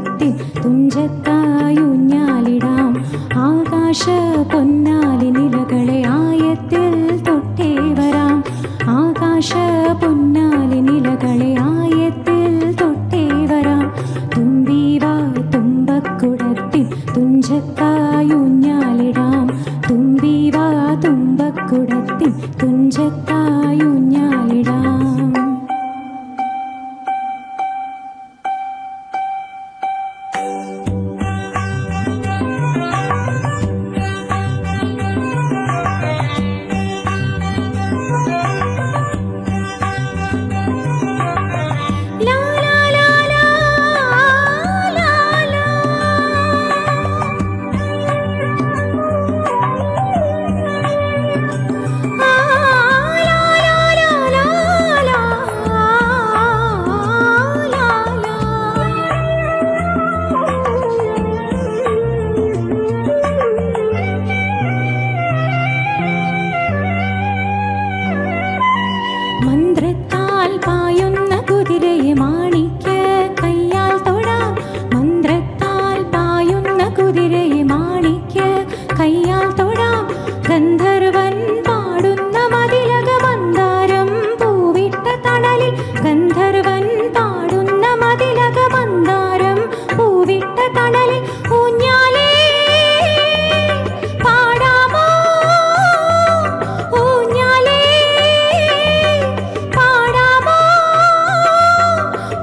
തുമ്പക്കുടത്തിൻ തുഞ്ചത്തായൂഞ്ഞാലിടാം. ആകാശ പൊന്നാലി നിലകളെ ആയത്തിൽ തൊട്ടേ വരാം. ആകാശ പൊന്നാലി നിലകളെ ആയത്തിൽ തൊട്ടേ വരാം. തുമ്പീവാ തുമ്പക്കുടത്തിൻ തുഞ്ചത്തായൂഞ്ഞാലിടാം. തുമ്പീവാ തുമ്പക്കുടത്തിൻ തുഞ്ചത്തായൂഞ്ഞാലിടാം. മന്ത്രത്താൽ പായുന്ന കുതിരയെ മാണിക്യ കയ്യാൽ തൊടാം. മന്ത്രത്താൽ പായുന്ന കുതിരയെ മാണിക്യ കയ്യാൽ തൊടാം. ഗന്ധർവൻ പാടുന്ന മതിലക മന്ദാരം പൂവിട്ട തണലിൽ. ഗന്ധർവൻ പാടുന്ന മതിലക മന്ദാരം പൂവിട്ട തണലിൽ. ഊഞ്ഞാലേ പാടാമോ ഊഞ്ഞാലേ പാടാമോ.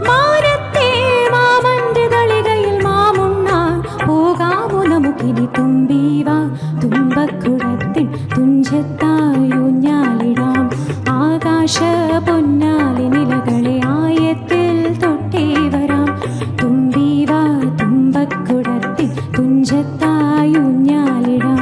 മാനത്തെ മാമന്റെ തളികയിൽ മാമുണ്ണാൻ പോകാമോ നമുക്കിനി. തുമ്പീവാ തുമ്പക്കുടത്തിൻ തുഞ്ചത്തായൂഞ്ഞാലിടാം. ആകാശ പൊന്നാലി നിലകളെ ആയത്തിൽ തൊട്ടേ വരാം. തുമ്പീവാ തുമ്പക്കുടത്തിൻ തുഞ്ചത്തായൂഞ്ഞാലിടാം.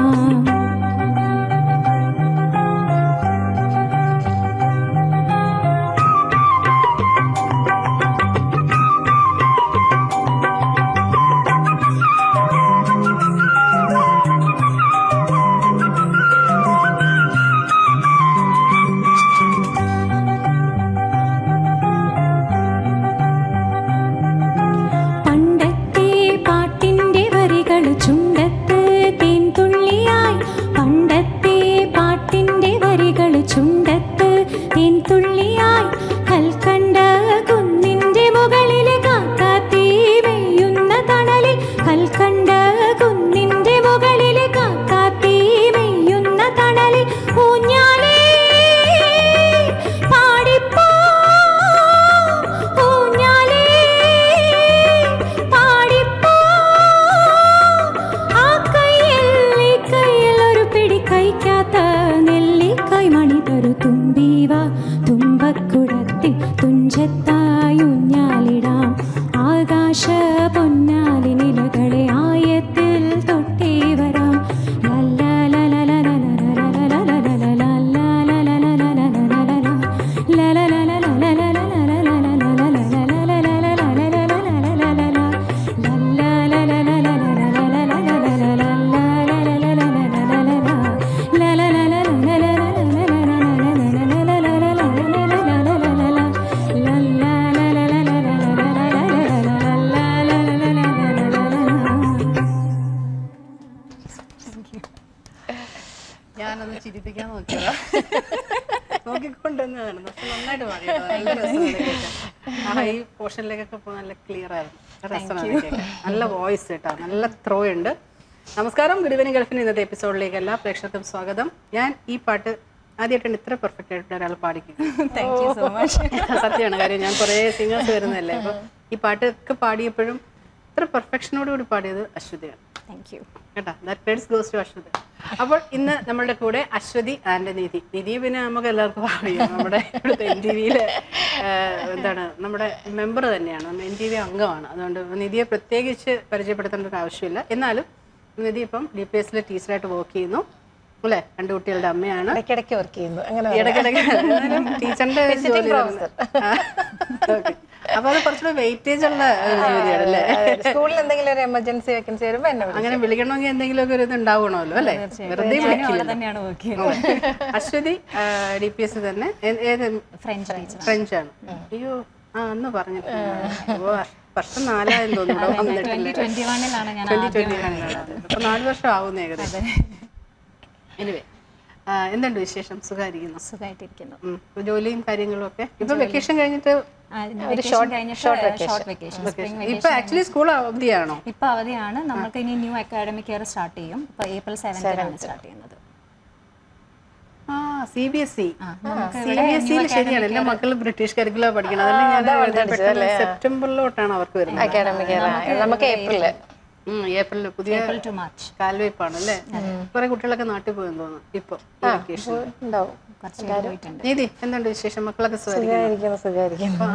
പണ്ടത്തെ പാട്ടിന്റെ വരികൾ ചുണ്ടത്ത് തേൻതുള്ളിയായി. പണ്ടത്തെ പാട്ടിന്റെ വരികൾ ചുണ്ടത്ത് തേൻതുള്ളിയായി. കൽക്കണ്ട കുന്നിന്റെ മുകളിലെ കാക്കാത്തീ മെയ്യുന്ന തണലിൽ. കൽക്കണ്ട കുന്നിന്റെ മുകളിലെ കാക്കാത്തീ മെയ്യുന്ന തണലിൽ. ഊഞ്ഞാലേ പാടിപ്പോ ഊഞ്ഞാലേ പാടിപ്പോ. ആ കയ്യിൽ ഈ കയ്യിൽ ഒരു പിടി കഴിക്കാത്ത നെല്ലിക്കൈ മണി തരു. തുമ്പീവാ തുമ്പക്കുടത്തിൻ തുഞ്ചത്തായൂഞ്ഞാലിടാം. ആകാശ പൊന്നാലി നിലകളെ ആയത്തിൽ തൊട്ടേ വരാം. ഞാനൊന്ന് ചിരിപ്പിക്കാൻ നോക്കിയതാ, നോക്കിക്കൊണ്ടുവന്നതാണ്. പക്ഷെ നന്നായിട്ട് പാടി. ഈ പോർഷനിലേക്കൊക്കെ നല്ല ക്ലിയർ ആയിരുന്നു. രസമാണ്, നല്ല വോയിസ് കേട്ടോ, നല്ല ത്രോ ഉണ്ട്. നമസ്കാരം, ഗുഡ് ഈവനിങ് ഗൾഫിന് ഇന്നത്തെ എപ്പിസോഡിലേക്ക് എല്ലാ പ്രേക്ഷകർക്കും സ്വാഗതം. ഞാൻ ഈ പാട്ട് ആദ്യമായിട്ടാണ് ഇത്ര പെർഫെക്റ്റ് ആയിട്ട് ഒരാൾ പാടിക്കുന്നത്. സത്യമാണ് കാര്യം, ഞാൻ കുറേ സിംഗേഴ്സ് വരുന്നതല്ലേ, അപ്പം ഈ പാട്ടൊക്കെ പാടിയപ്പോഴും ഇത്ര പെർഫെക്ഷനോടുകൂടി പാടിയത് അശ്വതിയാണ്. കേട്ടോ, that credits goes to Ashwathi. അപ്പോൾ ഇന്ന് നമ്മളുടെ കൂടെ അശ്വതി ആൻഡ് നിധി. നിധിയെ പിന്നെ നമുക്ക് എല്ലാവർക്കും അറിയാം, നമ്മുടെ ഇവിടുത്തെ NTV എന്താണ് നമ്മുടെ മെമ്പർ തന്നെയാണ്, NTV അംഗമാണ്. അതുകൊണ്ട് നിധിയെ പ്രത്യേകിച്ച് പരിചയപ്പെടുത്തേണ്ട ഒരു ആവശ്യമില്ല. എന്നാലും നിധി ഇപ്പം DPS ടീച്ചറായിട്ട് വർക്ക് ചെയ്യുന്നു അല്ലേ? 2 കുട്ടികളുടെ അമ്മയാണ്. ഇടയ്ക്കിടയ്ക്ക് വർക്ക് ചെയ്യുന്നു. ഇടയ്ക്കിടയ്ക്ക് ടീച്ചറിന്റെ അപ്പൊ അത് കുറച്ചുകൂടെ വെയിറ്റേജ് ഉള്ള ജോലിയാണ് അല്ലേ? സ്കൂളിൽ എന്തെങ്കിലും ഒരു എമർജൻസി വേക്കൻസി വരുമ്പോ എന്നെ അങ്ങനെ വിളിക്കണമെങ്കിൽ എന്തെങ്കിലും ഒക്കെ ഒരു ഇത് ഉണ്ടാവണമല്ലോ അല്ലേ? വെറുതെ വിളിക്കില്ല. അശ്വതി DPS തന്നെ. ഏത്? ഫ്രഞ്ച് ആണ്. അയ്യോ, അന്ന് പറഞ്ഞിട്ടുണ്ട്. വർഷം 4 തോന്നുന്നു വന്നിട്ടില്ല. 2021 ഞാൻ 2021 അപ്പൊ 4 വർഷം ആവുന്നു ഏകദേശം. എനിവേ എന്തുണ്ട് വിശേഷം? സുഖമായിട്ടിരിക്കുന്നു. ജോലിയും കാര്യങ്ങളും ഒക്കെ ഇപ്പൊ വെക്കേഷൻ കഴിഞ്ഞിട്ട് ഇപ്പൊ ആക്ച്വലി സ്കൂൾ അവധിയാണോ? ഇപ്പൊ അവധിയാണ്. നമുക്ക് ഇനി ന്യൂ അക്കാഡമിക് ഇയർ സ്റ്റാർട്ട് ചെയ്യും. ഇപ്പൊ April 7 സ്റ്റാർട്ട് ചെയ്യുന്നത്. CBSE ശരിയാണ്. എന്റെ മക്കള് ബ്രിട്ടീഷ് കരിക്കുലർ പഠിക്കണം. അതല്ല ഞാൻ സെപ്റ്റംബറിലോട്ടാണ് അവർക്ക് വരുന്നത്. അക്കാഡമിക് നമുക്ക് ഏപ്രിൽ പുതിയ കാൽവയ്പ്പാണ് അല്ലേ? കുറെ കുട്ടികളൊക്കെ നാട്ടിൽ പോയെന്ന് തോന്നുന്നു ഇപ്പൊ. നീതി എന്തുണ്ട് വിശേഷം? മക്കളൊക്കെ സുഖമായിരിക്കുന്നു.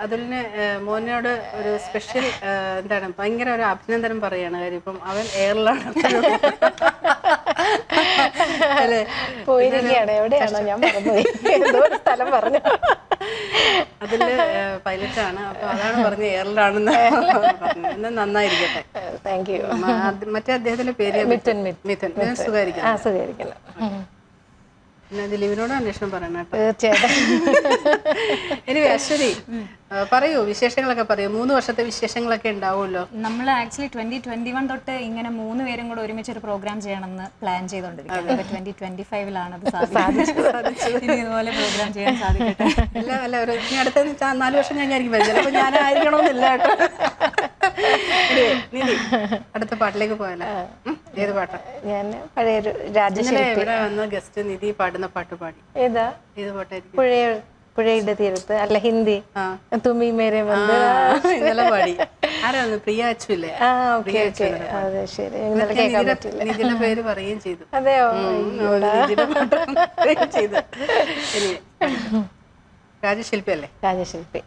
അതുലിന് മോനോട് ഒരു സ്പെഷ്യൽ എന്താണ് ഭയങ്കര ഒരു അഭിനന്ദനം പറയാണ്. കാര്യം ഇപ്പം അവൻ എയറിലാണ് അല്ലേ? പോയിരിക്കുകയാണ്. എവിടെയാണോ ഞാൻ മറന്നുപോയി, എന്തോ ഒരു സ്ഥലം പറഞ്ഞു. അതില് പൈലറ്റാണ്. അപ്പൊ അതാണ് പറഞ്ഞ എയറിലാണെന്ന് പറഞ്ഞു. നന്നായിരിക്കട്ടെ. Thank you. മറ്റേ അദ്ദേഹത്തിന്റെ പേര് മിഥുൻ. സുഖമായിരിക്കുന്നു. പിന്നെ ദിലീപിനോട് അന്വേഷണം പറയണം കേട്ടോ. തീർച്ചയായിട്ടും. ഇനി അശ്വതി പറയൂ, വിശേഷങ്ങളൊക്കെ പറയൂ. 3 വർഷത്തെ വിശേഷങ്ങളൊക്കെ ഉണ്ടാവുമല്ലോ. നമ്മൾ ആക്ച്വലി 2021 തൊട്ട് ഇങ്ങനെ 3 പേരും കൂടെ ഒരുമിച്ച് ഒരു പ്രോഗ്രാം ചെയ്യണമെന്ന് പ്ലാൻ ചെയ്തോണ്ടിരിക്കുന്നത്. 2025 അത് സാധിച്ചത്. ഇനി ഇതുപോലെ പ്രോഗ്രാം ചെയ്യാൻ സാധിക്കട്ടെ. അല്ല ഇനി അടുത്ത 4 വർഷം കഴിഞ്ഞായിരിക്കും വരുന്നത്. അപ്പൊ ഞാനായിരിക്കണമെന്നില്ല കേട്ടോ. അടുത്ത പാട്ടിലേക്ക് പോയാലോ? ഏത് പാട്ടാ? ഞാൻ പഴയൊരു രാജശില്പി. ഇവിടെ വന്ന ഗസ്റ്റ് നിധി പാടുന്ന പാട്ട് പാടി. ഏതാ? ഏത് പാട്ടായിരിക്കും? പുഴയുടെ തീരത്ത്. അല്ല, ഹിന്ദി. തുമ്മി മേരെ ഇന്നലെ പാടി. ആരാണ്? പ്രിയ അച്ചുല്ലേ? അതെ, ശരി. ഇന്നലെ കേൾക്കാൻ പറ്റില്ല. നിധിയുടെ പേര് പറയുകയും ചെയ്തു. അതെയോ? ചെയ്തു. രാജശില്പി അല്ലേ? രാജശില്പി.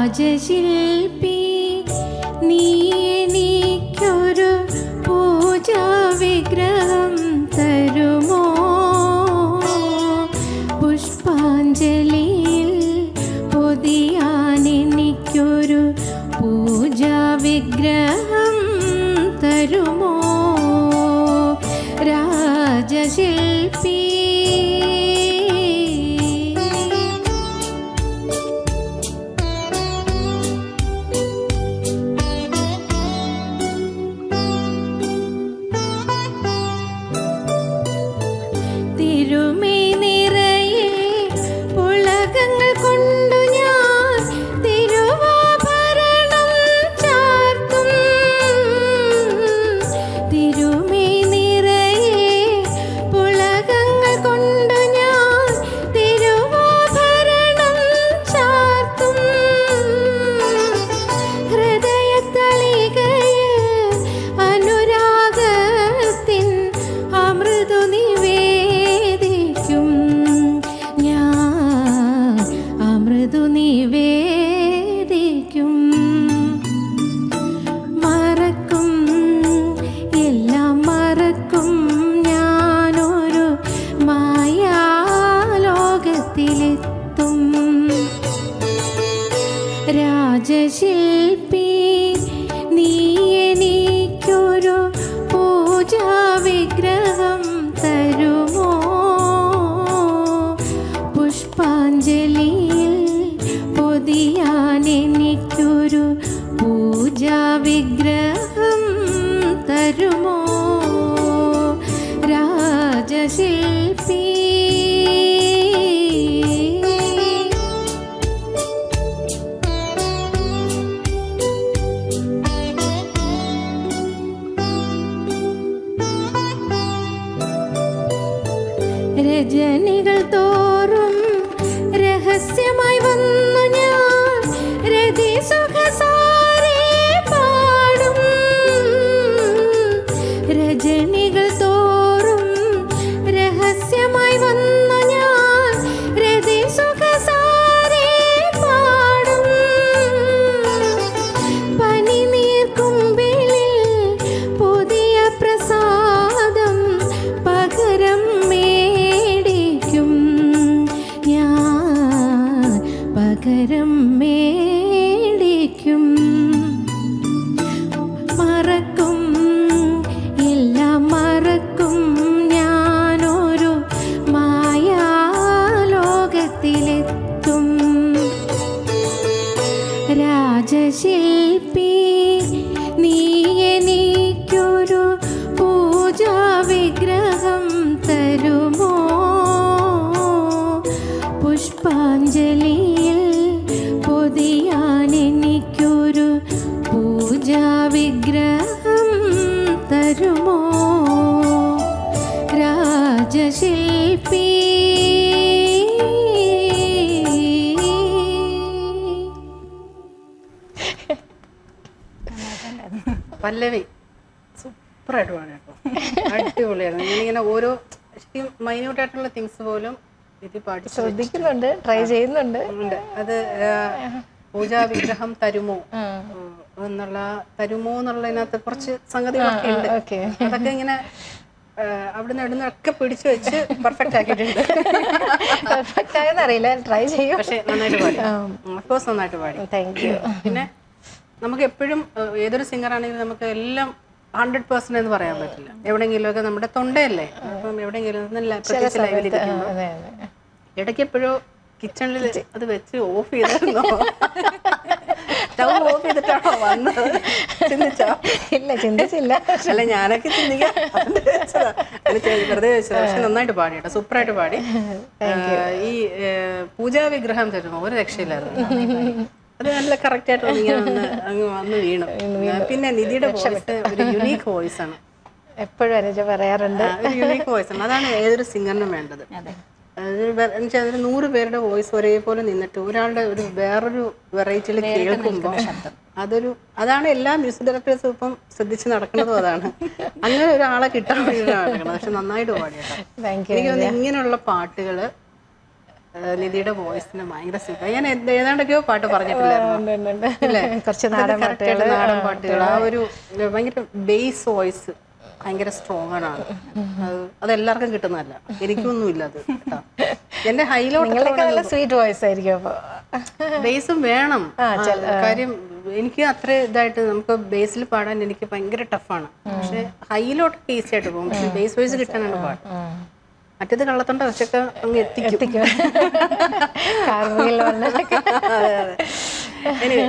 രാജശില്പി നീ എനിക്കൊരു പൂജാ വിഗ്രഹം തരുമോ? പുഷ്പാഞ്ജലിയിൽ പൊതിയാൻ എനിക്കൊരു പൂജാ വിഗ്രഹം തരുമോ? രാജശില്പി രാജശില്പി നീ എനിക്കൊരു പൂജാ വിഗ്രഹം തരുമോ? പുഷ്പാഞ്ജലിയിൽ പൊതിയാൻ എനിക്കൊരു പൂജാ വിഗ്രഹം തരുമോ? രാജശില്പി പുഷ്പാഞ്ജലിയിൽ പൊതിയാൻ എനിക്കൊരു പൂജാ വിഗ്രഹം തരുമോ രാജശില്പി. പല്ലവി സൂപ്പറായിട്ട് പാടി കേട്ടോ, അടിപൊളിയായിരുന്നു. ഞാനിങ്ങനെ ഓരോ ശരിക്കും മൈന്യൂട്ടായിട്ടുള്ള തിങ്സ് പോലും ഇത് പാടി ശ്രദ്ധിക്കുന്നുണ്ട്, ട്രൈ ചെയ്യുന്നുണ്ട്. അത് പൂജാ വിഗ്രഹം തരുമോ എന്നുള്ളതിനകത്ത് കുറച്ച് സംഗതികളൊക്കെ ഉണ്ട്. അതൊക്കെ ഇങ്ങനെ അവിടുന്ന് ഇവിടുന്നൊക്കെ പിടിച്ചു വെച്ച് പെർഫെക്റ്റ് ആക്കിയിട്ടുണ്ട്. പെർഫെക്റ്റ് ആയെന്നറിയില്ല, ട്രൈ ചെയ്യും. പക്ഷെ നന്നായിട്ട് പാടി, ഓഫ്കോഴ്സ് നന്നായിട്ട് പാടി. Thank you. പിന്നെ നമുക്ക് എപ്പോഴും ഏതൊരു സിംഗർ ആണെങ്കിലും നമുക്ക് എല്ലാം 100% എന്ന് പറയാൻ പറ്റില്ല. എവിടെയെങ്കിലും ഒക്കെ നമ്മുടെ തൊണ്ടയല്ലേ, അപ്പം എവിടെയെങ്കിലും പ്രത്യേകിച്ച് ലൈവിലിരിക്കുമ്പോൾ ഇടയ്ക്ക് എപ്പോഴോ കിച്ചണിൽ അത് വെച്ച് ഓഫ് ചെയ്തായിരുന്നോ, സ്റ്റൗ ഓഫ് ചെയ്തിട്ടാണോ വന്നത് ചിന്തിച്ചോ? ഇല്ല, ചിന്തിച്ചില്ല. അല്ല ഞാനൊക്കെ ചിന്തിക്കാം, വെറുതെ വെച്ചത്. പക്ഷെ നന്നായിട്ട് പാടി കേട്ടോ, സൂപ്പറായിട്ട് പാടി. ഈ പൂജാ വിഗ്രഹം തരുമോ ഒരു രക്ഷയില്ലായിരുന്നു. അത് നല്ല കറക്റ്റ് ആയിട്ട് അങ്ങ് വന്ന് വീണു. പിന്നെ നിധിയുടെ വോയിസ് ഒരു യുണീക്ക് വോയിസ് ആണ്. എപ്പോഴും അനുജ പറയാറുണ്ട്, ഒരു യുണീക്ക് വോയിസ് ആണ്. അതാണ് ഏതൊരു സിംഗറിനും വേണ്ടത്. എന്നുവെച്ചാൽ 100 പേരുടെ വോയിസ് ഒരേപോലെ നിന്നിട്ട് ഒരാളുടെ ഒരു വേറൊരു വെറൈറ്റിയിൽ കേൾക്കുമ്പോൾ അതാണ് എല്ലാ മ്യൂസിക് ഡയറക്ടേഴ്സും ഇപ്പം ശ്രദ്ധിച്ച് നടക്കുന്നതും അതാണ്. അങ്ങനെ ഒരാളെ കിട്ടാൻ വേണ്ടിയിട്ടാണ് നടക്കുന്നത്. പക്ഷെ നന്നായിട്ട് പാടിയാട്ടോ. എനിക്ക് തോന്നുന്നു ഇങ്ങനെയുള്ള പാട്ടുകള് നിധിയുടെ വോയിസിന് ഭയങ്കര സുഖം. ഞാൻ ഏതാണ്ടൊക്കെയോ പാട്ട് പറഞ്ഞിട്ടില്ലായിരുന്നു, കുറച്ച് നാടൻ പാട്ടുകൾ. ആ ഒരു ഭയങ്കര ബേസ് വോയിസ് ഭയങ്കര സ്ട്രോങ് ആണ്. അതെല്ലാവർക്കും കിട്ടുന്നതല്ല, എനിക്കൊന്നും ഇല്ല അത് കേട്ടോ. എന്റെ ഹൈലോട്ട് സ്വീറ്റ് വോയിസ് ആയിരിക്കും. അപ്പൊ ബേസും വേണം. കാര്യം എനിക്ക് അത്ര ഇതായിട്ട് നമുക്ക് ബേസിൽ പാടാൻ എനിക്ക് ഭയങ്കര ടഫാണ്. പക്ഷെ ഹൈലോട്ടൊക്കെ ഈസി ആയിട്ട് പോകും. പക്ഷെ ബേസ് വോയിസ് കിട്ടാനാണ് പാട്ട്. മറ്റേത് കള്ളത്തോണ്ട വശമൊക്കെ അങ്ങ് എത്തിക്കും.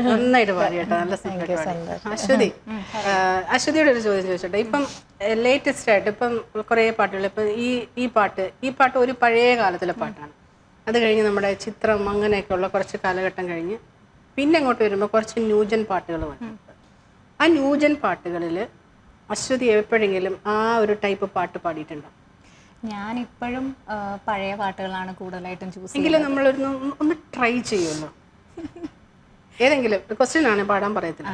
നന്നായിട്ട് പാടി കേട്ടോ, നല്ല അശ്വതിയുടെ ഒരു ചോദ്യം ചോദിച്ചോട്ടെ. ഇപ്പം ലേറ്റസ്റ്റ് ആയിട്ട് ഇപ്പം കുറേ പാട്ടുകൾ, ഇപ്പം ഈ പാട്ട് ഒരു പഴയ കാലത്തിലെ പാട്ടാണ്. അത് കഴിഞ്ഞ് നമ്മുടെ ചിത്രം അങ്ങനെയൊക്കെയുള്ള കുറച്ച് കാലഘട്ടം കഴിഞ്ഞ് പിന്നെ അങ്ങോട്ട് വരുമ്പോൾ കുറച്ച് ന്യൂജൻ പാട്ടുകൾ വന്നു. ആ ന്യൂജൻ പാട്ടുകളിൽ അശ്വതി എപ്പോഴെങ്കിലും ആ ഒരു ടൈപ്പ് പാട്ട് പാടിയിട്ടുണ്ടോ? ഞാനിപ്പോഴും പഴയ പാട്ടുകളാണ് കൂടുതലായിട്ടും ചൂസ് ചെയ്യുന്നത്. എങ്കിലും നമ്മളൊന്ന് ട്രൈ ചെയ്യുമല്ലോ, ഏതെങ്കിലും ക്വസ്റ്റ്യൻ ആണ് പാടാൻ പറയത്തില്ല.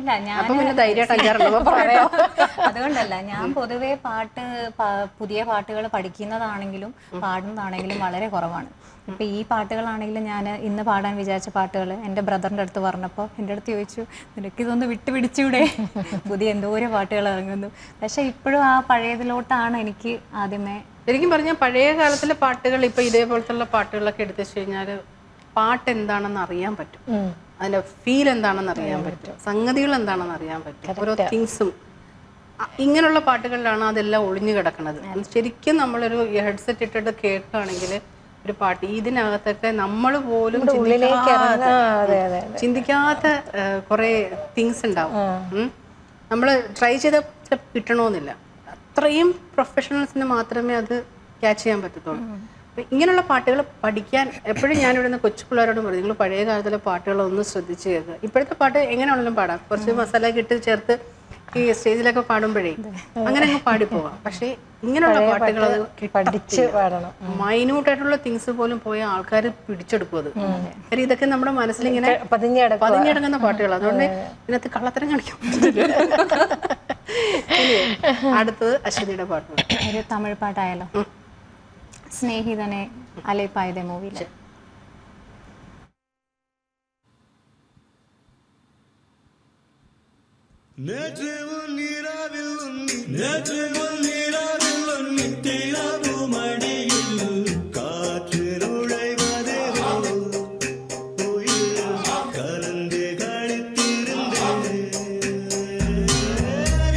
ഇല്ല, ഞാൻ അതുകൊണ്ടല്ല, ഞാൻ പൊതുവേ പുതിയ പാട്ടുകൾ പഠിക്കുന്നതാണെങ്കിലും പാടുന്നതാണെങ്കിലും വളരെ കുറവാണ്. ഇപ്പം ഈ പാട്ടുകളാണെങ്കിലും ഞാൻ ഇന്ന് പാടാൻ വിചാരിച്ച പാട്ടുകൾ എൻ്റെ ബ്രദറിൻ്റെ അടുത്ത് പറഞ്ഞപ്പോൾ എൻ്റെ അടുത്ത് ചോദിച്ചു, നിനക്കിതൊന്ന് വിട്ടുപിടിച്ചൂടെ, പുതിയ എന്തോരം പാട്ടുകൾ ഇറങ്ങുന്നു. പക്ഷെ ഇപ്പോഴും ആ പഴയതിലോട്ടാണ് എനിക്ക് ആദ്യമേ. ശരിക്കും പറഞ്ഞാൽ പഴയ കാലത്തിലെ പാട്ടുകൾ ഇപ്പം ഇതേപോലത്തുള്ള പാട്ടുകളൊക്കെ എടുത്തു വെച്ച് കഴിഞ്ഞാൽ പാട്ട് എന്താണെന്ന് അറിയാൻ പറ്റും, അതിൻ്റെ ഫീൽ എന്താണെന്ന് അറിയാൻ പറ്റും, സംഗതികൾ എന്താണെന്ന് അറിയാൻ പറ്റും, ഓരോ തിങ്സും. ഇങ്ങനെയുള്ള പാട്ടുകളിലാണ് അതെല്ലാം ഒളിഞ്ഞു കിടക്കുന്നത്. ചിരിക്കും നമ്മളൊരു ഹെഡ്സെറ്റ് ഇട്ടിട്ട് കേൾക്കുകയാണെങ്കിൽ ഒരു പാട്ട് ഇതിനകത്തൊക്കെ നമ്മൾ പോലും ചിന്തിക്കാത്ത കുറെ തിങ്സ് ഉണ്ടാവും. നമ്മൾ ട്രൈ ചെയ്ത കിട്ടണമെന്നില്ല. അത്രയും പ്രൊഫഷണൽസിന് മാത്രമേ അത് ക്യാച്ച് ചെയ്യാൻ പറ്റത്തുള്ളൂ. ഇങ്ങനെയുള്ള പാട്ടുകൾ പഠിക്കാൻ എപ്പോഴും ഞാനിവിടെ നിന്ന് കൊച്ചു പിള്ളേരോട് പറയും, നിങ്ങൾ പഴയ കാലത്തിലെ പാട്ടുകളൊന്നും ശ്രദ്ധിച്ച് കേൾക്കുക. ഇപ്പോഴത്തെ പാട്ട് എങ്ങനെയാണെങ്കിലും പാടാം, കുറച്ച് മസാല ഇട്ട് ചേർത്ത് ഈ സ്റ്റേജിലൊക്കെ പാടുമ്പോഴേ അങ്ങനെ അങ്ങ് പാടിപ്പോവാം. പക്ഷേ ഇങ്ങനെയുള്ള പാട്ടുകൾ പഠിച്ച് പാടണം. മൈന്യൂട്ടായിട്ടുള്ള തിങ്സ് പോലും പോയ ആൾക്കാർ പിടിച്ചെടുക്കും അത്. കാര്യം ഇതൊക്കെ നമ്മുടെ മനസ്സിലിങ്ങനെ പതിഞ്ഞടങ്ങുന്ന പാട്ടുകൾ. അതുകൊണ്ട് ഇതിനകത്ത് കള്ളത്തരം കാണിക്കാൻ പറ്റില്ല. അടുത്തത് അശ്വതിയുടെ പാട്ട്, ഒരു തമിഴ് പാട്ടായാലോ, സ്നേഹിതനെ അലൈപ്പായതേ മൂവിയിലെ. நேற்று உன் நீராவில் நித்திரவு மடியில் காற்று நுழைவதே கலந்து கழித்திருந்தேன்.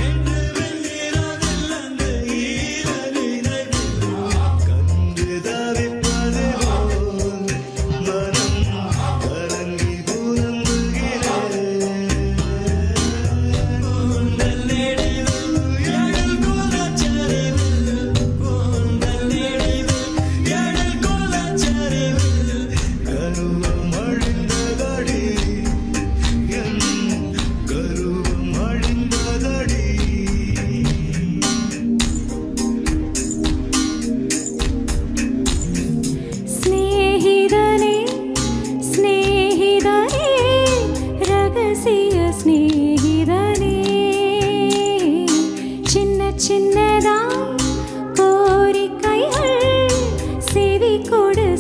என்று வெண்ணீராவில் அந்த ஈரநிலை கண்டு தவிப்பதே போல் மனம் கலங்கி புலம்புகிறேன்.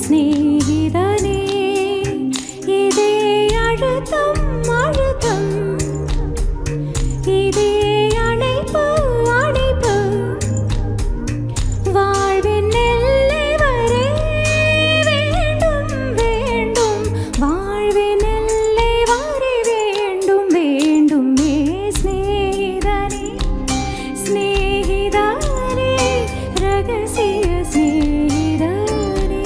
സ്നേഹിതനേ ഇതേ അഴുതം അഴുതം ഇതേ അணைப்பு அணைப்பு வாழ்வின் எல்லை வரை வேண்டும் வேண்டும் வாழ்வின் எல்லை வரை வேண்டும் வேண்டுமே ஸ்நேகிதனே ஸ்நேகிதனே ரகசிய ஸ்நேகிதனே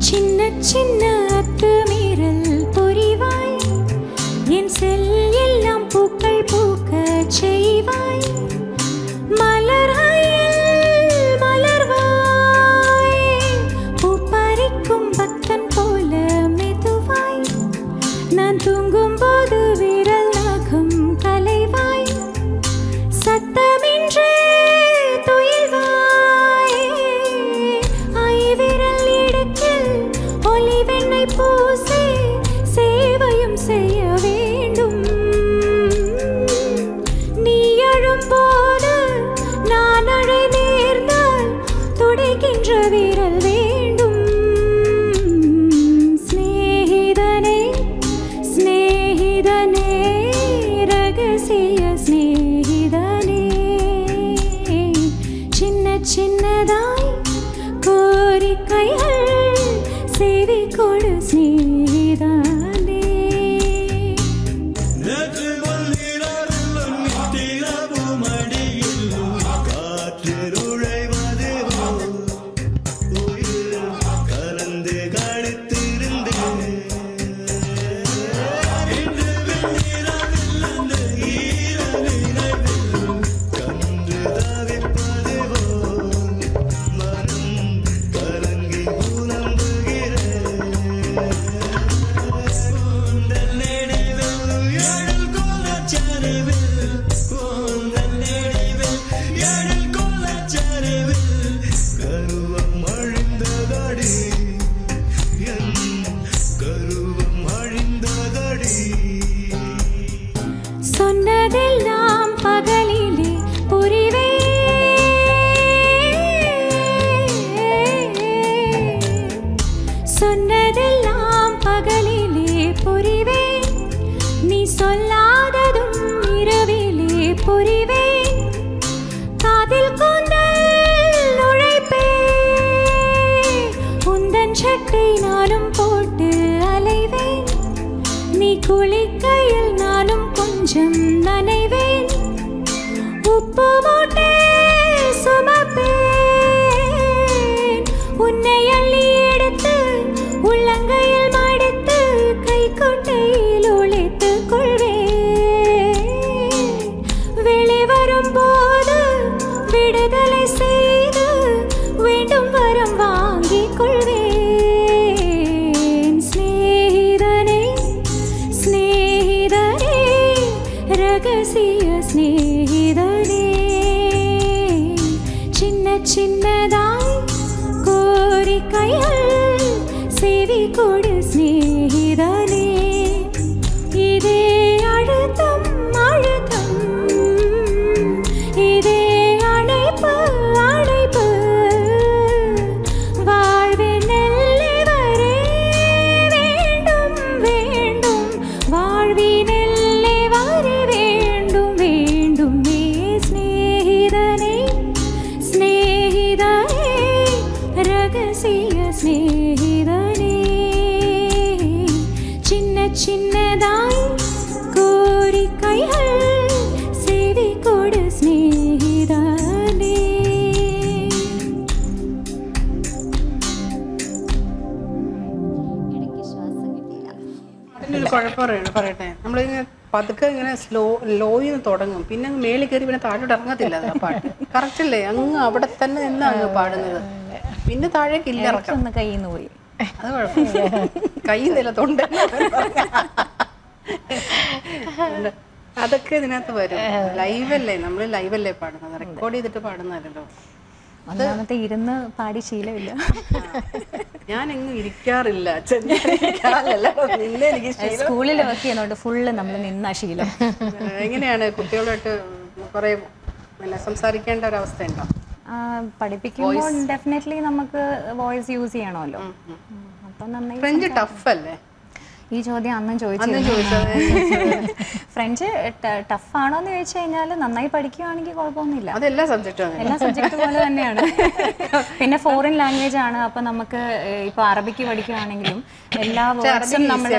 சின்ன சின்ன அத்துமீறல் புரிவாய் என் செல் எல்லாம் பூக்கள் பூக்க செய்வாய் மலர்களில் மலர்வாய் பூ பறிக்கும் பக்தன் போல மெதுவாய் நான் தூங்கும் போது விரல் நகம் கலைவாய் சத்தமின்றே துயில்வாய் ஐவிரல் இடுக்கில் ஒளிவெண்ணை பூசி சேவையும் செய்ய வேண்டும் நீ எழும்போது நான் அழை நேர்ந்தால் துடைக்கின்ற விரல் வேண்டும் ஸ்நேகிதனே ஸ்நேகிதனே ரகசிய ஸ்நேகிதனே சின்ன சின்னதாய் கோரிக்கைகள் செவி கொடு ஸ்நேகிதனே நேற்று முன்னிரவில் நித்திரவு மடியில் காற்று நுழைவது போல் உயிர் கலந்து கழித்திருந்தேன். இன்று வெண்ணிரவில் அந்த ஈர நினைவில் கன்று தவிப்பது போல் மனம் கலங்கி புலம்புகிறேன். கூந்தல் நெடிவில் எழில் கோலச்சரிவில் கூந்தல் நெடிவில் எழில் கோலச்சரிவில் கருவம் அழிந்ததடி என் கருவம் அழிந்ததடி. சொன்னதெல்லாம் பகலிலே புரிவே சொன்னதெல்லாம் பகலிலே புரிவேன் நீ சொல்லாததும் இரவிலே புரிவேன் காதில் கூந்தல் நுழைப்பேன் உந்தன் சட்டை நானும் போட்டு அலைவேன் நீ குளிக்கையில் நானும் கொஞ்சம் நனைவேன் உப்பு மூட்டை சுமப்பேன் உன்னை அள்ளி எடுத்து உள்ளங்கையில் மடித்து கைக்குட்டையில் ஒளித்துக் கொள்வேன் வெளிவரும் போது விடுதலை செய்து வேண்டும் வரம் வாங்கிக் கொள்வேன் ஸ்நேகிதனே ஸ்நேகிதனே ரகசிய ஸ்நேகிதனே சின்ன சின்னதாய் கோரிக்கைகள் செவி கொடு ஸ்நேகிதனே இதே அழுத்தம் அழுத்தம் இதே அணைப்பு அணைப்பு வாழ்வின் எல்லை வரை வேண்டும் வேண்டும் வாழ்வின் எல்லை வரை வேண்டும் வேண்டும் ஸ்நேகிதனே ஸ்நேகிதனே ரகசிய ஸ்நேகிதனே சின்ன சின்னதாய் கோரிக்கைகள் செவி கொடு ஸ்நேகிதனே അതിൻ്റെ ഒരു കുഴപ്പം പറയട്ടെ. നമ്മളിങ്ങനെ പതുക്കെ ഇങ്ങനെ ലോയിന്ന് തുടങ്ങും, പിന്നെ മേളിൽ കയറി പിന്നെ താഴോട്ട് ഇറങ്ങത്തില്ല അത് ആ പാട്ട്. കറക്റ്റ് അല്ലേ? അങ്ങ് അവിടെ തന്നെ നിന്നാ അങ്ങ് പാടുന്നത്, പിന്നെ താഴേക്ക് ഇല്ല ഇറക്കം. ഒന്ന് കയ്യിൽ നിന്ന് പോയി, അത് കുഴപ്പമില്ല, കൈ നിലത്തുണ്ട്. അതൊക്കെ ഇതിനകത്ത് വരും. ലൈവല്ലേ, നമ്മൾ ലൈവല്ലേ പാടുന്നത്, റെക്കോർഡ് ചെയ്തിട്ട് പാടുന്നതല്ലോ. ഒന്നാമത്തെ ഇരുന്ന് പാടി ശീലമില്ല. ഞാൻ എങ്ങും ഇരിക്കാറില്ല, നിന്നെ എനിക്ക് സ്കൂളിൽ വർക്ക് ചെയ്യുന്നോണ്ട് ഫുള്ള് നമ്മൾ നിന്ന ശീലം. എങ്ങനെയാണ് കുട്ടികളായിട്ട് കുറെ പിന്നെ സംസാരിക്കേണ്ട ഒരു അവസ്ഥയുണ്ടോ? പഠിപ്പിക്കുമ്പോൾ ഡെഫിനറ്റ്ലി നമുക്ക് വോയിസ് യൂസ് ചെയ്യണമല്ലോ. അപ്പൊ നന്നായി. ഫ്രഞ്ച് ടഫ് അല്ലേ? ഈ ചോദ്യം അന്നും ചോദിച്ചത് ഫ്രഞ്ച് ടഫാണോ എന്ന് ചോദിച്ചു കഴിഞ്ഞാൽ നന്നായി പഠിക്കുകയാണെങ്കിൽ കുഴപ്പമൊന്നുമില്ല. അതെല്ലാ സബ്ജക്റ്റും എല്ലാ സബ്ജക്റ്റ് പോലെ തന്നെയാണ്. പിന്നെ ഫോറിൻ ലാംഗ്വേജ് ആണ്, അപ്പൊ നമുക്ക് ഇപ്പൊ അറബിക്ക് പഠിക്കുകയാണെങ്കിലും എല്ലാ വേർഡ്സും നമ്മൾ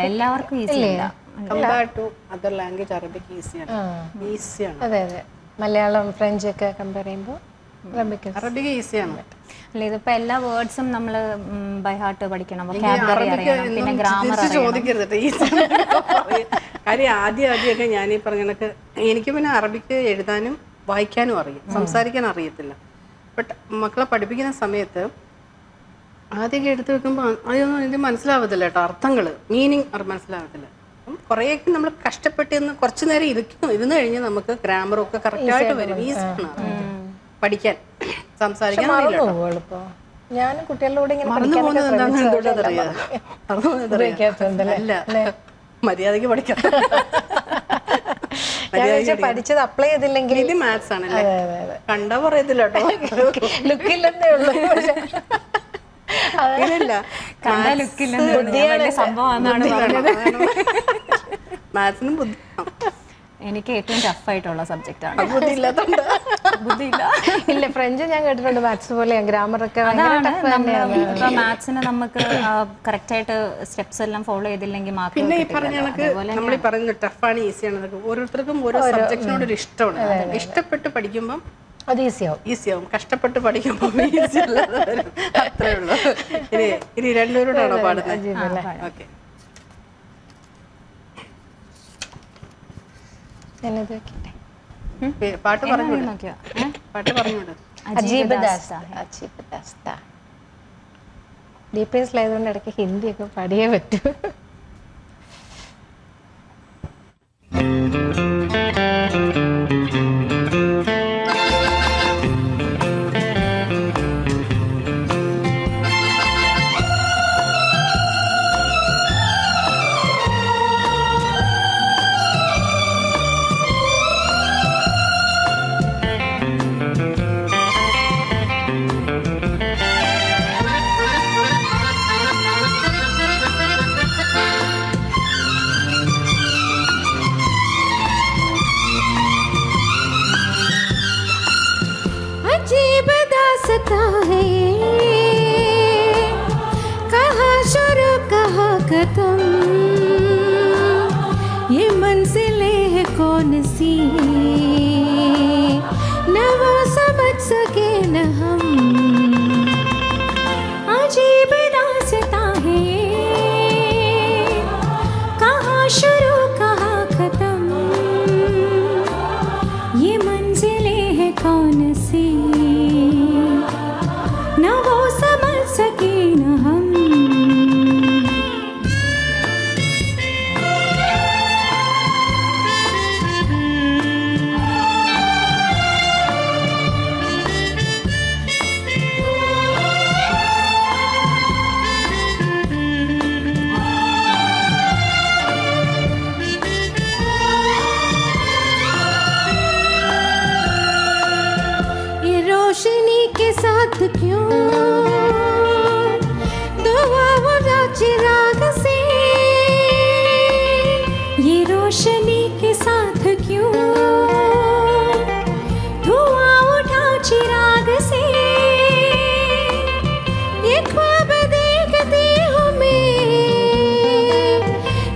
എല്ലാവർക്കും ഈസി അല്ല. Compared to other language Arabic ഈസിയാണ്. അതെ അതെ, മലയാളം ഫ്രഞ്ച് ഒക്കെ കമ്പയർ ചെയ്യുമ്പോൾ അറബിക് ഈസിയാണ്. അല്ല, ഇതിപ്പോ എല്ലാ വേർഡ്സും നമ്മൾ ബൈ ഹാർട്ട് പഠിക്കണം, വൊക്കാബുലറി അറിയണം, പിന്നെ ഗ്രാമർ ചോദിക്കരുത്. കാര്യം ആദ്യമൊക്കെ ഞാൻ ഈ പറഞ്ഞ കണക്ക് എനിക്ക് പിന്നെ അറബിക്ക് എഴുതാനും വായിക്കാനും അറിയും, സംസാരിക്കാൻ അറിയത്തില്ല. ബട്ട് മക്കളെ പഠിപ്പിക്കുന്ന സമയത്ത് ആദ്യമൊക്കെ എടുത്തു വെക്കുമ്പോൾ അതൊന്നും എനിക്ക് മനസ്സിലാവത്തില്ല കേട്ടോ, അർത്ഥങ്ങൾ മീനിങ് മനസ്സിലാവത്തില്ല. കുറേയൊക്കെ നമ്മൾ കഷ്ടപ്പെട്ട് കുറച്ചു നേരം ഇരുന്ന് കഴിഞ്ഞാൽ നമുക്ക് ഗ്രാമറും ഒക്കെ കറക്റ്റായിട്ട് വരും. ഈസിയാണ് പഠിക്കാൻ, സംസാരിക്കാൻ. ഞാനും കുട്ടികളുടെ ഇങ്ങനെ മറന്നു പോകുന്നത് എന്താണെന്ന് എന്തുകൊണ്ടറിയാം? അല്ല, മര്യാദക്ക് പഠിക്കാം. പഠിച്ചത് അപ്ലൈ ചെയ്തില്ലെങ്കിൽ ഇത് മാത്സ് ആണല്ലേ? കണ്ടാ പറയത്തില്ല കേട്ടോ, ലുക്കില്ലെന്നേ ഉള്ളൂ. അങ്ങനെയല്ല, കണ്ട ലുക്കില്ലെന്ന് സംഭവമാണ് പറഞ്ഞത്. മാത്സിനും ബുദ്ധി. എനിക്ക് ഏറ്റവും ടഫായിട്ടുള്ള സബ്ജക്റ്റാണ്. ബുദ്ധിയില്ലാത്തോണ്ട് ബുദ്ധിയില്ല. ഇല്ല, ഫ്രഞ്ച് ഞാൻ കേട്ടിട്ടുണ്ട് മാത്സ് പോലെ, ഗ്രാമർ ഒക്കെ ഇപ്പൊ മാത്സിന് നമുക്ക് കറക്റ്റ് ആയിട്ട് സ്റ്റെപ്സ് എല്ലാം ഫോളോ ചെയ്തില്ലെങ്കിൽ മാർക്ക്. പിന്നെ ഈ പറഞ്ഞ കണക്ക് നമ്മൾ ഈ പറയുന്നത് ടഫാണ് ഈസിയാണ്, ഓരോരുത്തർക്കും ഓരോ സബ്ജക്റ്റിനോട് ഒരു ഇഷ്ടമാണ്. ഇഷ്ടപ്പെട്ട് പഠിക്കുമ്പോൾ അത് ഈസിയാവും, കഷ്ടപ്പെട്ട് പഠിക്കുമ്പോൾ ഈസി അല്ലാതെ വരും. അത്രേ ഉള്ളൂ. ഇനി രണ്ടുപേരോടാണോ പാടുന്നത്? ഓക്കെ. പാട്ട് പറഞ്ഞുവിടും. അജീബ് ദാസ്താ. DPSലായതുകൊണ്ട് ഇടയ്ക്ക് ഹിന്ദിയൊക്കെ പഠിയേ പറ്റൂ. अजीब दास्तां है ये, कहाँ शुरू कहाँ खत्म, ये मंजिलें है कौन सी, न वो समझ सके न हम. अजीब दास्तां है ये, कहाँ शुरू कहाँ खत्म, ये मंजिलें है कौन सी, न वो समझ सके न हम. ये रोशनी के साथ क्यों दुआ उड़ा चिराग से, ये रोशनी के साथ क्यों धुआं उठा चिराग से, ये ख्वाब देखती हूँ मैं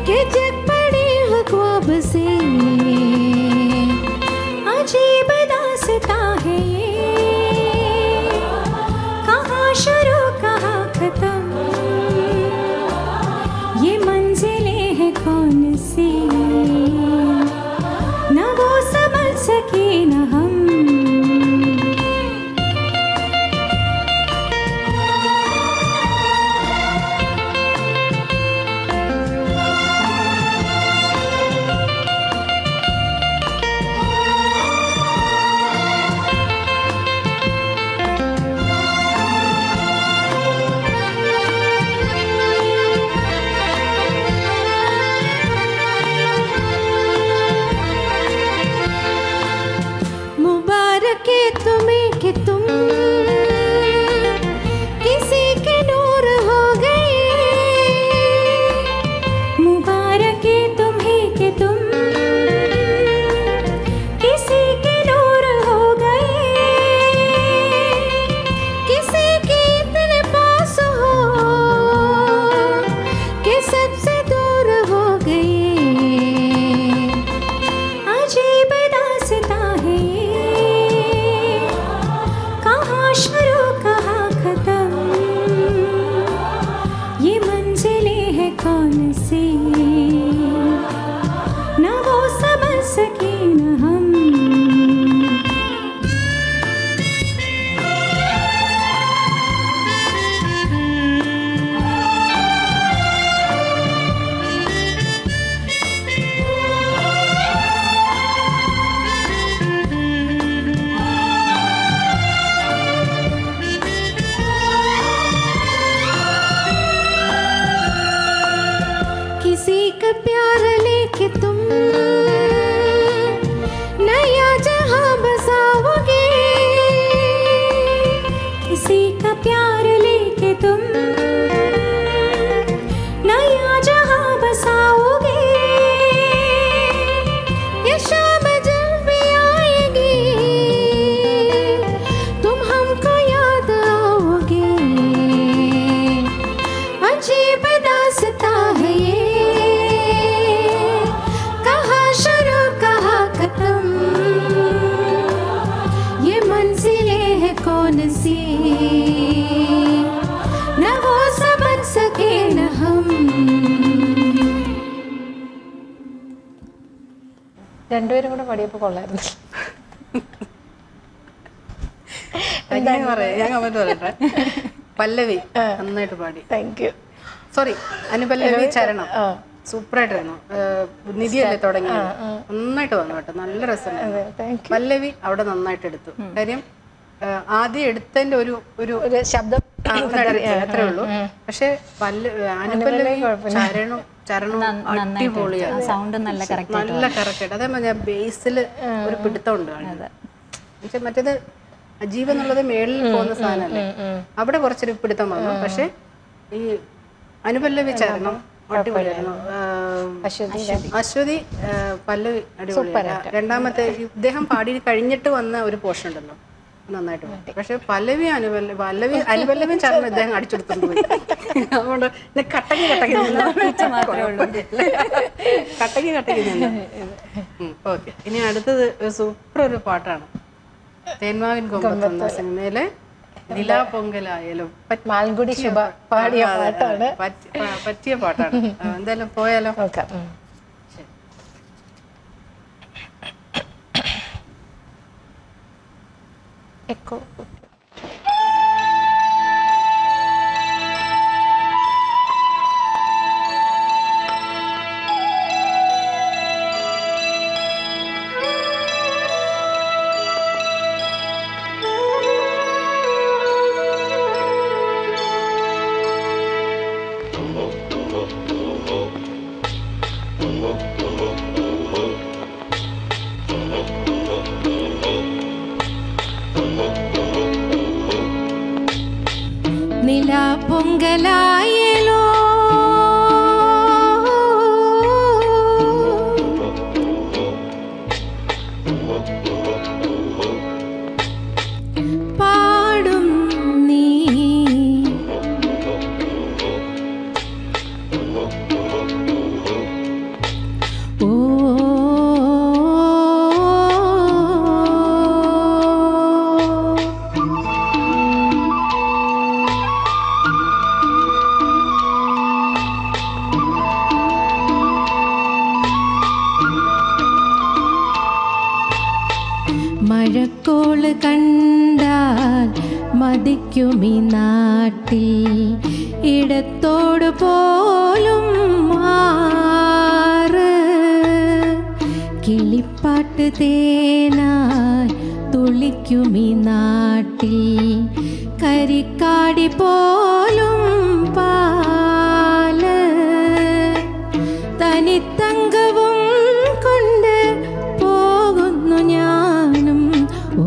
कि जग पड़ी हूँ ख्वाब से. अजीब दास्तां है ये, कहाँ शुरू രണ്ടുപേരും കൂടെ പാടിയപ്പോൾ കൊള്ളായിരുന്നു. ഞാൻ പറയാം, ഞാൻ കമന്റ് പറയട്ടെ. പല്ലവി നന്നായിട്ട് പാടി. Thank you. സോറി, അനുപല്ലവി ചരണം സൂപ്പറായിട്ടായിരുന്നു. നിധിയല്ലേ തുടങ്ങിയത്, നന്നായിട്ട് വന്നു കേട്ടോ, നല്ല രസമുണ്ട്. പല്ലവി അവിടെ നന്നായിട്ട് എടുത്തു. കാര്യം ആദ്യം എടുത്തതിന്റെ ഒരു ഒരു ശബ്ദം അത്രേ ഉള്ളൂ. പക്ഷെ അനുപല്ലവി ചരണവും അടിപൊളിയാണ്, സൗണ്ട് നല്ല കറക്റ്റ്, നല്ല കറക്റ്റ് ആയിട്ട്. അതേപോലെ ഞാൻ ബേസിൽ ഒരു പിടുത്തമുണ്ട്. പക്ഷെ മറ്റേത് അജീവ് എന്നുള്ളത് മേളിൽ പോകുന്ന സാധനമല്ലേ, അവിടെ കുറച്ചൊരു പിടുത്തം വന്നു. പക്ഷെ ഈ അനുപല്ലവി ചരണം അടിപൊളിയായിരുന്നു. അശ്വതി പല്ലവി അടിപൊളിയായിരുന്നു. രണ്ടാമത്തെ ഇദ്ദേഹം പാടി കഴിഞ്ഞിട്ട് വന്ന ഒരു പോർഷൻ ഉണ്ടല്ലോ, നന്നായിട്ട് പാടി. പക്ഷെ അനുപല്ലവിയും ചരണം ഇദ്ദേഹം അടിച്ചെടുത്തോണ്ട് പോയി. അതുകൊണ്ട് കട്ടക്ക് നിന്ന്. ഓക്കെ, ഇനി അടുത്തത് സൂപ്പർ ഒരു പാട്ടാണ്. തേന്മാവിൻ കൊമ്പത്ത് എന്ന സിനിമയിലെ നിലാ പൊങ്കലായാലും മാൽഗുഡി ശുഭ പാടിയ പാട്ടാണ്, പറ്റിയ പാട്ടാണ്. എന്തായാലും പോയാലോ? എക്കോ നിലാ പൊങ്കലായലോ പാടും നീ ഓ മഴക്കോള് കണ്ടാൽ മതിക്കുമീ നാട്ടിൽ ഇടത്തോട് പോലും മാറ് കിളിപ്പാട്ട് തേനായി തുളിക്കുമീ നാട്ടിൽ കരിക്കാടി പോലും പാല് തനിത്തങ്കവും കൊണ്ട് പോകുന്നു ഞാനും. ഓ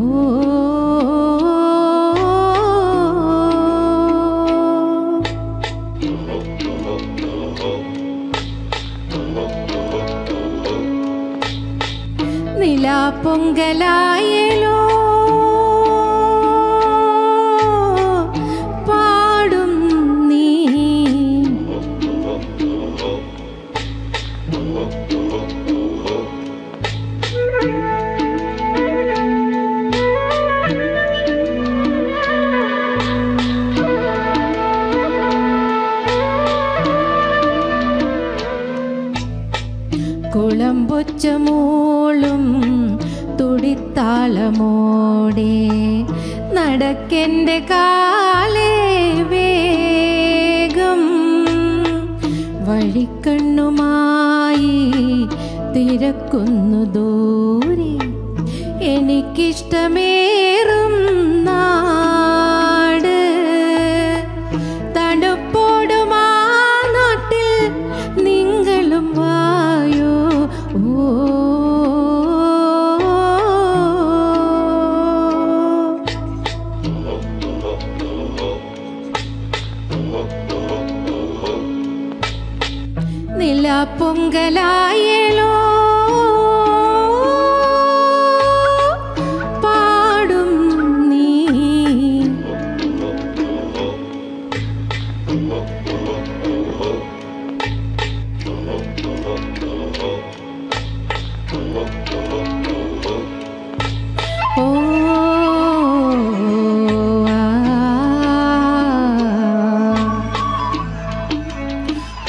നിലാ പൊങ്കലായലോ പാടും നീ കുളമ്പൊച്ച മൂളും തുടിത്താളമോടെ നടക്കെൻ്റെ കാലേ വേഗം വഴിക്കണ്ണുമായി തിരക്കുന്നു ദൂരെ എനിക്കിഷ്ടമേറും നാട് തണുപ്പോടുമാ നാട്ടിൽ നിങ്ങളും വായോ. ഓ നിലാ പൊങ്കലായലോ പാടും നീ ഓ ഓ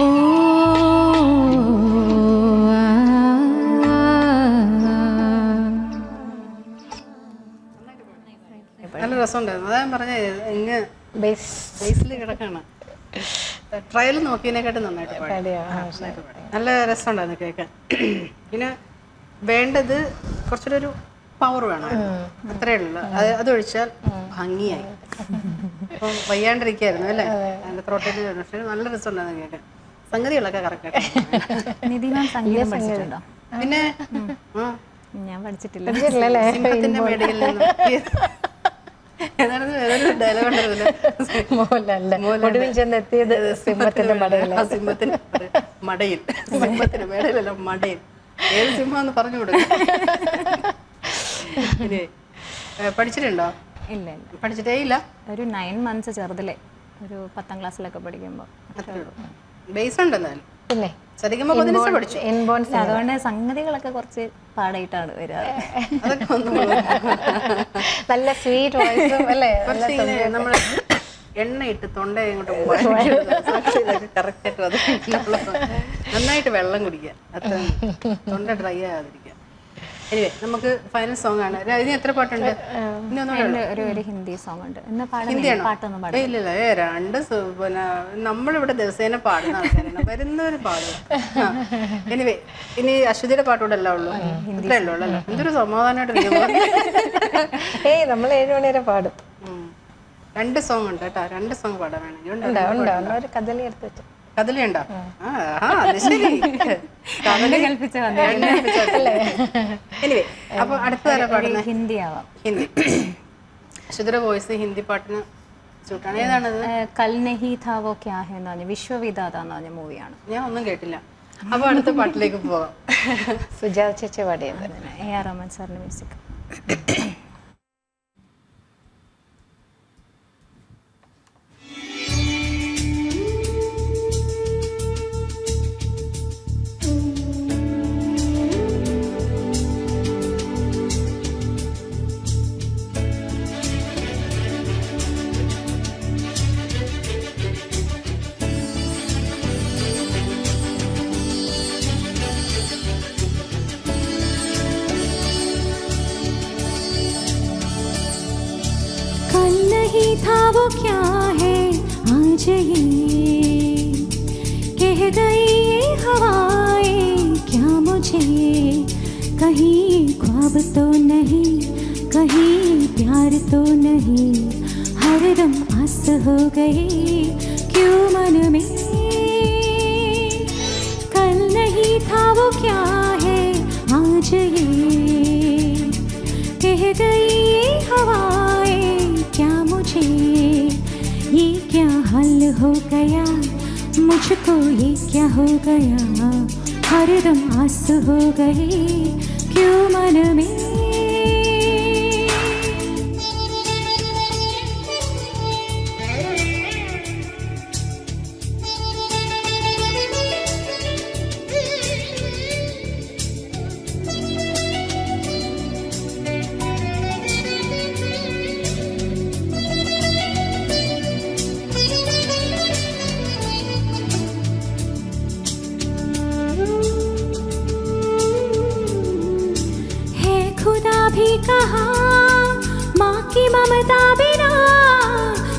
ഇപ്പോഴും. നല്ല രസമുണ്ടായിരുന്നു. അതാ ഞാൻ പറഞ്ഞത് ഇങ്ങ് ബേസ് ബേസിൽ കിടക്കാണ്. ട്രയൽ നോക്കിയതിനെക്കാട്ടും നന്നായിട്ട് പാടി. നന്നായിട്ട് പാടി. നല്ല രസമുണ്ടായിരുന്നു കേൾക്കാൻ. പിന്നെ വേണ്ടത് കുറച്ചുകൂടെ ഒരു പവർ വേണം, അത്രയേ ഉള്ളൂ. അതൊഴിച്ചാൽ ഭംഗിയായി. അപ്പം വയ്യാണ്ടിരിക്കായിരുന്നു അല്ലേ, അതിൻ്റെ ത്രോട്ടിൽ. പക്ഷേ നല്ല രസമുണ്ടായിരുന്നു കേൾക്കാൻ. സംഗതികളൊക്കെ കറക്റ്റായിട്ട്. നിധി മാം സംഗീതം പഠിച്ചിട്ടുണ്ടോ? പിന്നെ ഞാൻ പഠിച്ചിട്ടില്ല. സിംഹത്തിന്റെ മേടയിൽ നിന്നും ഏതാണെന്ന് വേറൊരു ഡയലോഗ് ഉണ്ടായിരുന്നില്ല, ഒടുവിൽ ചെന്നെത്തിയത് സിംഹത്തിന്റെ മടയില്. സിംഹത്തിന്റെ മടയിൽ, സിംഹത്തിന്റെ മേടയിലല്ല മടയിൽ. ഏത് സിംഹം എന്ന് പറഞ്ഞു കൊടുക്കും. ഇനി പഠിച്ചിട്ടുണ്ടോ? ഇല്ല ഇല്ല, പഠിച്ചിട്ടേ ഇല്ല. ഒരു 9 months ചെറുതിലെ, ഒരു 10ാം ക്ലാസ്സിലൊക്കെ പഠിക്കുമ്പോൾ. ബേസ് ഉണ്ടെന്നാലും പിന്നെ സരിഗമ പതിനഞ്ച് പഠിച്ചു. ഇൻബോൺസ് അതുകൊണ്ട് സംഗതികളൊക്കെ കുറച്ച് പാടായിട്ടാണ് വരിക. അതൊക്കെ ഒന്ന് നല്ല സ്വീറ്റ് വോയിസും അല്ലേ. കുറച്ച് ഇങ്ങനെ നമ്മൾ എണ്ണയിട്ട് തൊണ്ട ഇങ്ങോട്ട് കറക്റ്റായിട്ട് അത് നന്നായിട്ട് വെള്ളം കുടിക്കുക, അത്ര തൊണ്ട ഡ്രൈ ആകാതിരിക്കുക. എനിവേ നമുക്ക് ഫൈനൽ സോങ് ആണ്. ഇനി എത്ര പാട്ടുണ്ട്? ഇനി ഒന്നും ഒരു ഹിന്ദി സോങ് ഉണ്ട്. ഇന്ന് ഹിന്ദിയാണോ? പാട്ടൊന്നും പാടും. ഇല്ലില്ല, രണ്ട് പിന്നെ നമ്മളിവിടെ ദിവസേന പാടുന്ന ആൾക്കാരാണ്, വരുന്നവർ പാടുക. എനിവേ ഇനി അശ്വതിയുടെ പാട്ടുകൂടെ എല്ലാം ഉള്ളൂ, ഇത്രേ ഉള്ളൂ അല്ലേ? എന്തൊരു സമാധാനമായിട്ടിരിക്കുന്നു. നമ്മൾ 7 മണി വരെ പാടും. 2 സോങ് ഉണ്ട് കേട്ടോ, 2 സോങ് പാടാൻ വേണമെങ്കിൽ. ഒരു കഥലി എടുത്ത് വെച്ചു. കഥലി ഉണ്ടോ? അത് ശരി. എനിവേ അപ്പൊ അടുത്തതാരാ പാടുന്നത്? ഹിന്ദി ആവാം. ഹിന്ദി. അശ്വതിയുടെ വോയിസ് ഹിന്ദി പാട്ടിന് ചൂട്ടാണ്. ഏതാണത്? കൽ നഹി താ വോ ക്യാ ഹെ എന്ന് പറഞ്ഞ വിശ്വവിധാത എന്ന് പറഞ്ഞ മൂവിയാണ്. ഞാൻ ഒന്നും കേട്ടില്ല. അപ്പൊ അടുത്ത പാട്ടിലേക്ക് പോവാം. സുജാത ചേച്ചി പാടിയത്. AR റഹ്മാൻ സാറിന്റെ മ്യൂസിക്. था वो क्या है आज ये कह गई ये हवाएं क्या मुझे, कहीं ख्वाब तो नहीं कहीं प्यार तो नहीं, हरदम आस हो गई क्यों मन में। कल नहीं था वो क्या है आज ये कह गई ये हवाएं क्या मुझे, ये क्या हाल हो गया मुझको, ये क्या हो गया हरदम आस हो गई क्यों मन में। भी कहा माँ की ममता बिना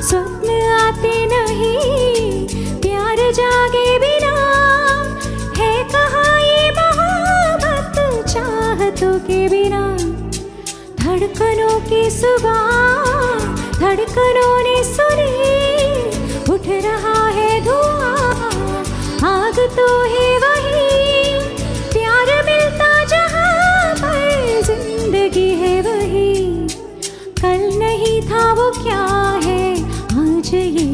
स्वप्न आते नहीं, प्यार जागे बिना है कहाँ ये मोहब्बत चाहतों के बिना। धड़कनों की सुबह धड़कनों ने सुनी, उठ रहा है धुआं आग तो है वही, प्यार मिलता जहाँ पर जिंदगी है वही। कल नहीं था वो क्या है आज ये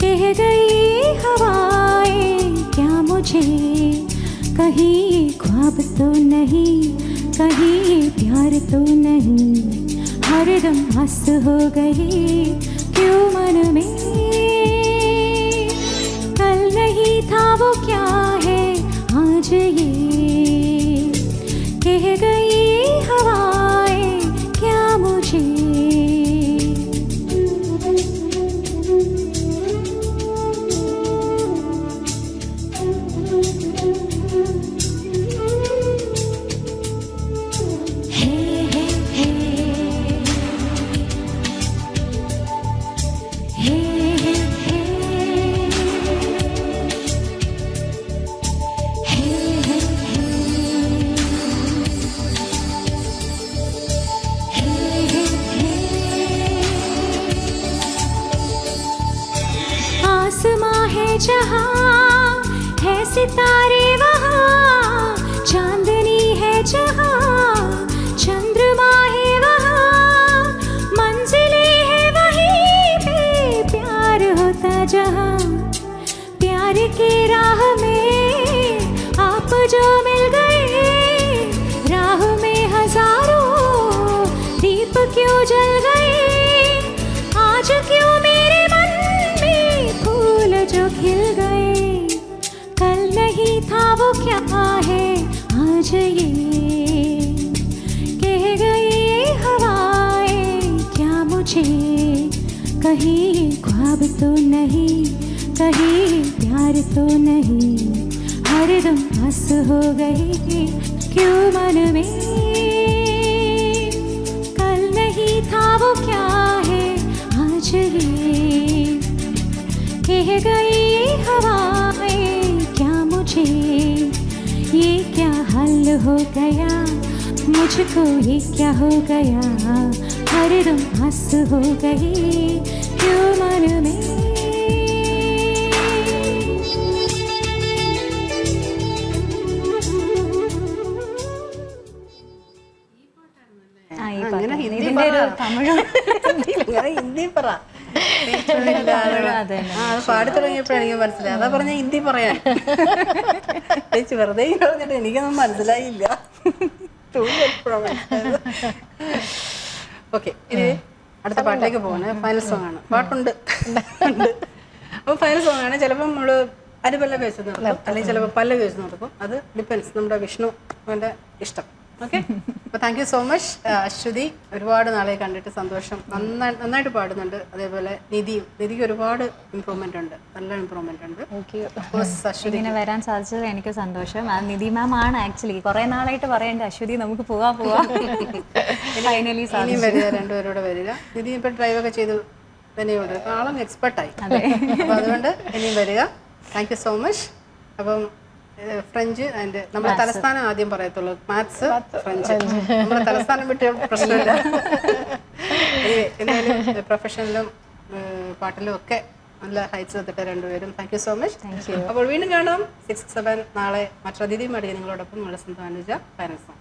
कह गई हवाएं क्या मुझे, कहीं ख्वाब तो नहीं कहीं प्यार तो नहीं, हरदम आस हो गई क्यों मन में। कल नहीं था वो क्या है आज ये कह गई हवाएं क्या मुझे। हे हे हे जहाँ है सितारे वहाँ, चांदनी है जहाँ चंद्रमा है वहाँ, मंजिलें है वहीं पे प्यार होता जहाँ। प्यार की राह में आप जो मिल गए, राह में हजारों दीप क्यों जल गए, आज क्यों मेरे मन में फूल जो खिल गए। कल नहीं था वो क्या है आज ये, कह गई हवाएं क्या मुझे, कहीं ख्वाब तो नहीं, कहीं प्यार तो नहीं, हरदम बस हो गई क्यों मन में। कल नहीं था वो क्या है आज ये, कह गई हवाएं क्या मुझे, ये क्या हल हो गया मुझको, ये क्या हो गया, हरदम हंस हो गई क्यों मन में। ആ, ഈ അങ്ങനെ പാട്ട്. ഹിന്ദി ഇതിന്റെ ഒരു പറ. തമിഴ് അങ്ങനെ ഹിന്ദി പറ. അത് പാടി തുടങ്ങിയപ്പോഴാണ് എനിക്ക് മനസ്സിലായി. അതാ പറഞ്ഞ ഹിന്ദി പറയാൻ. ചേച്ചി വെറുതെ പറഞ്ഞിട്ട് എനിക്കൊന്നും മനസ്സിലായില്ല. ഓക്കെ, ഇനി അടുത്ത പാട്ടിലേക്ക് പോകണേ. ഫൈനൽ സോങ് ആണ്. പാട്ടുണ്ട്. അപ്പോൾ ഫൈനൽ സോങ് ആണ്. ചിലപ്പോൾ നമ്മള് അനുപല്ലവി വെച്ച് നടക്കും, അല്ലെങ്കിൽ ചിലപ്പോൾ പല്ലവി വെച്ച് നടക്കും. അത് ഡിപ്പെൻസ്, നമ്മുടെ വിഷ്ണു അവൻ്റെ ഇഷ്ടം. ഓക്കെ, അപ്പോൾ thank you so much Ashwathi. ഒരുപാട് നാളെ കണ്ടിട്ട് സന്തോഷം. നന്നായിട്ട് പാടുന്നുണ്ട്. അതേപോലെ നിധിക്ക് ഒരുപാട് ഇമ്പ്രൂവ്മെന്റ് ഉണ്ട്, നല്ല ഇമ്പ്രൂവ്മെന്റ് ഉണ്ട്. അശ്വതി ഇങ്ങനെ വരാൻ സാധിച്ചത് എനിക്ക് സന്തോഷം. ആ നിധി മാം ആണ് ആക്ച്വലി കുറെ നാളായിട്ട് പറയേണ്ട അശ്വതി നമുക്ക് പോവാം ഫൈനലി ഇനിയും വരിക, രണ്ടുപേരോടെ വരിക. നിധി ഇപ്പം ഡ്രൈവൊക്കെ ചെയ്ത് തന്നെയുണ്ട്, ആളും എക്സ്പെർട്ടായി. അപ്പോൾ അതുകൊണ്ട് ഇനിയും വരിക. Thank you so much. അപ്പം ഫ്രഞ്ച് അതിൻ്റെ നമ്മുടെ തലസ്ഥാനം ആദ്യം പറയത്തുള്ളൂ. Maths, French. നമ്മുടെ തലസ്ഥാനം വിട്ട് പ്രശ്നമില്ല. എന്തായാലും പ്രൊഫഷനിലും പാട്ടിലും ഒക്കെ നല്ല ഹൈറ്റ്സ് എത്തിട്ട് രണ്ടുപേരും. Thank you so much. അപ്പോൾ വീണ്ടും കാണാം 6-7 നാളെ മറ്റൊരു അതിഥിയുമായി നിങ്ങളോടൊപ്പം. നമ്മുടെ സ്വന്തം അനുജ ഫൈനൽ സോങ്.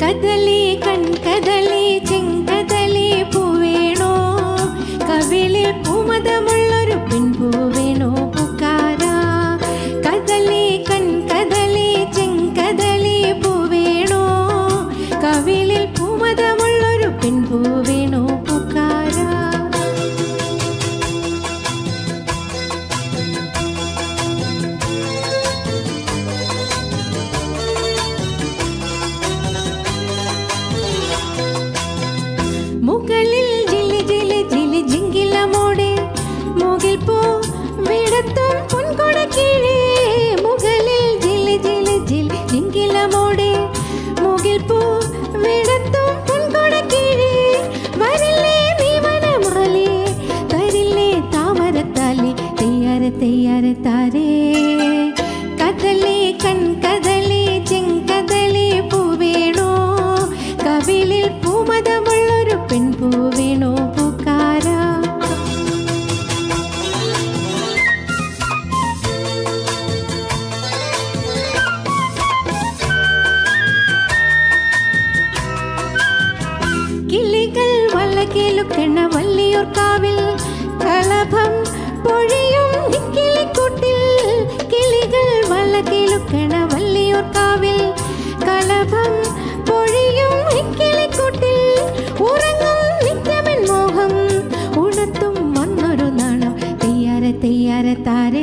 കദളി കൺകദളി ചെങ്കദളി പൂവേണോ, കവിളിൽ പൂമതമുള്ളൊരു പെൺപൂവേണോ പുക്കാര. കദളി കൺകദളി ചെങ്കദളി പൂവേണോ, കവിളിൽ പൂമതമുള്ളൊരു പെൺപൂവേണോ പുക്കാര. മുകളിൽ ജിലി ജിലി ജിലി ജിങ്കിലമോടെ മുകിൽ പൂ വിടത്തും പൊൻകൊട കീഴേ. മുകളിൽ ജിലി ജിലി ജിലി ജിങ്കിലമോടെ മുകിൽ പൂ വിടത്തും പൊൻകൊട കീഴേ. വരില്ലേ നീ വനമാലേ, തരില്ലേ താമരത്താലേ, തെയ്യാര തെയ്യാര താരേ. കദളി കൺകദളി ചെങ്കദളി പൂവേണോ, കവിളിൽ പൂമതമുള്ളൊരു പെൺപൂവേണോ പൂക്കാര. കിളികൾ വള്ളകേലുക്കണ വല്ലിയൂർ കാവിൽ കളഭം പൊഴിയും നിക്കിളിക്കൂട്ടിൽ. കിളികൾ വള്ളകേലുക്കണ വല്ലിയൂർ കാവിൽ കളഭം പൊഴിയും നിക്കിളിക്കൂട്ടിൽ. ഉറങ്ങും നിത്യമൻ മോഹം ഉണർത്തും വന്നൊരു നാണം, തെയ്യാര തെയ്യാര താര.